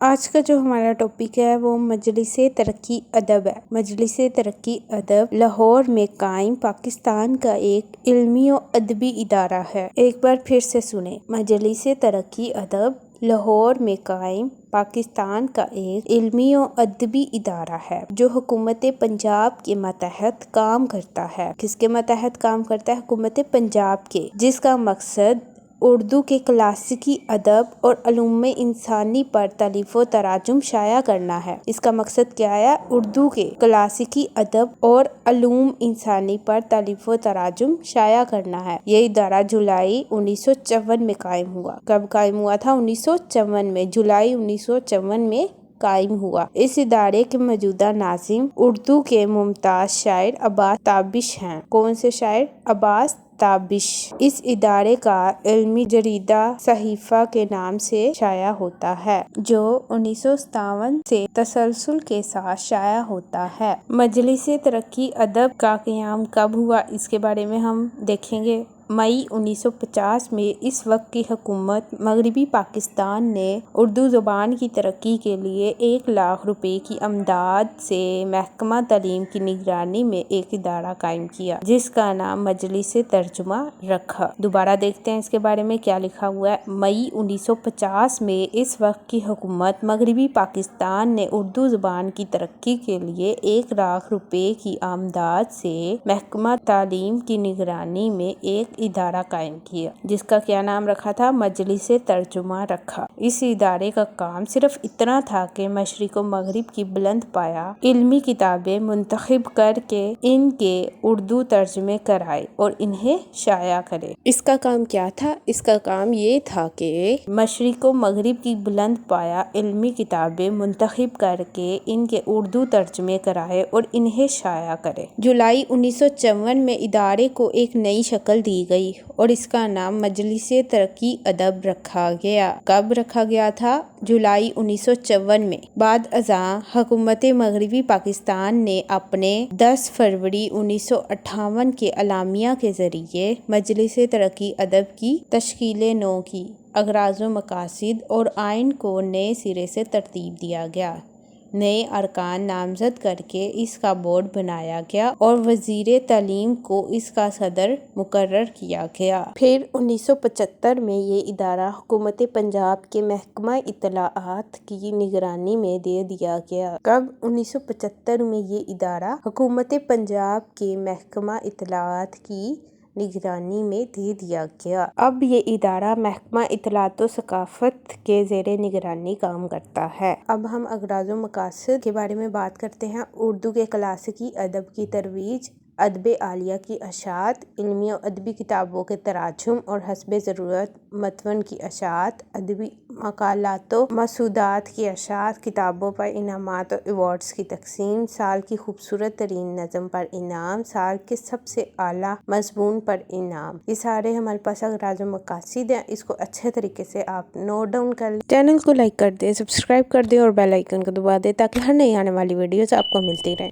آج کا جو ہمارا ٹاپک ہے وہ مجلس ترقی ادب ہے۔ مجلس ترقی ادب لاہور میں قائم پاکستان کا ایک علمی و ادبی ادارہ ہے۔ ایک بار پھر سے سنیں، مجلس ترقی ادب لاہور میں قائم پاکستان کا ایک علمی و ادبی ادارہ ہے جو حکومت پنجاب کے ماتحت کام کرتا ہے۔ کس کے ماتحت کام کرتا ہے؟ حکومت پنجاب کے، جس کا مقصد اردو کے کلاسیکی ادب اور علوم انسانی پر تالیف و تراجم شائع کرنا ہے۔ اس کا مقصد کیا ہے؟ اردو کے کلاسیکی ادب اور علوم انسانی پر تالیف و تراجم شائع کرنا ہے۔ یہ ادارہ جولائی 1954 میں قائم ہوا۔ کب قائم ہوا تھا؟ 1954 میں، جولائی 1954 میں قائم ہوا۔ اس ادارے کے موجودہ ناظم اردو کے ممتاز شاعر عباس تابش ہیں۔ کون سے شاعر؟ عباس تابش۔ اس ادارے کا علمی جریدہ صحیفہ کے نام سے شائع ہوتا ہے، جو 1957 سے تسلسل کے ساتھ شائع ہوتا ہے۔ مجلس ترقی ادب کا قیام کب ہوا، اس کے بارے میں ہم دیکھیں گے۔ مئی 1950 میں اس وقت کی حکومت مغربی پاکستان نے اردو زبان کی ترقی کے لیے 1,00,000 روپے کی امداد سے محکمہ تعلیم کی نگرانی میں ایک ادارہ قائم کیا، جس کا نام مجلس ترجمہ رکھا۔ دوبارہ دیکھتے ہیں اس کے بارے میں کیا لکھا ہوا ہے۔ مئی 1950 میں اس وقت کی حکومت مغربی پاکستان نے اردو زبان کی ترقی کے لیے 1,00,000 روپے کی امداد سے محکمہ تعلیم کی نگرانی میں ایک ادارہ قائم کیا، جس کا کیا نام رکھا تھا؟ مجلس ترجمہ رکھا۔ اس ادارے کا کام صرف اتنا تھا کہ مشرق و مغرب کی بلند پایہ علمی کتابیں منتخب کر کے ان کے اردو ترجمے کرائے اور انہیں شائع کرے۔ اس کا کام کیا تھا؟ اس کا کام یہ تھا کہ مشرق و مغرب کی بلند پایہ علمی کتابیں منتخب کر کے ان کے اردو ترجمے کرائے اور انہیں شائع کرے۔ جولائی 1954 میں ادارے کو ایک نئی شکل دی گئی اور اس کا نام مجلس ترقی ادب رکھا گیا۔ کب رکھا گیا تھا؟ جولائی 1954 میں۔ بعد ازاں حکومت مغربی پاکستان نے اپنے 10 فروری 1958 کے اعلامیہ کے ذریعے مجلس ترقی ادب کی تشکیل نو کی۔ اغراض و مقاصد اور آئین کو نئے سرے سے ترتیب دیا گیا، نئے ارکان نامزد کر کے اس کا بورڈ بنایا گیا اور وزیر تعلیم کو اس کا صدر مقرر کیا گیا۔ پھر 1975 میں یہ ادارہ حکومت پنجاب کے محکمہ اطلاعات کی نگرانی میں دے دیا گیا۔ کب؟ 1975 میں یہ ادارہ حکومت پنجاب کے محکمہ اطلاعات کی نگرانی میں دے دیا گیا۔ اب یہ ادارہ محکمہ اطلاعات و ثقافت کے زیر نگرانی کام کرتا ہے۔ اب ہم اغراض و مقاصد کے بارے میں بات کرتے ہیں۔ اردو کے کلاسیکی ادب کی ترویج، ادب عالیہ کی اشاعت، علمی و ادبی کتابوں کے تراجم اور حسب ضرورت متون کی اشاعت، ادبی مقالات و مسودات کی اشاعت، کتابوں پر انعامات اور ایوارڈز کی تقسیم، سال کی خوبصورت ترین نظم پر انعام، سال کے سب سے اعلیٰ مضمون پر انعام۔ یہ سارے ہمارے پاس اغراض و مقاصد ہیں۔ اس کو اچھے طریقے سے آپ نوٹ ڈاؤن کر لیں۔ چینل کو لائک کر دیں، سبسکرائب کر دیں اور بیل آئیکن کو دبا دیں تاکہ ہر نئی آنے والی ویڈیوز آپ کو ملتی رہیں۔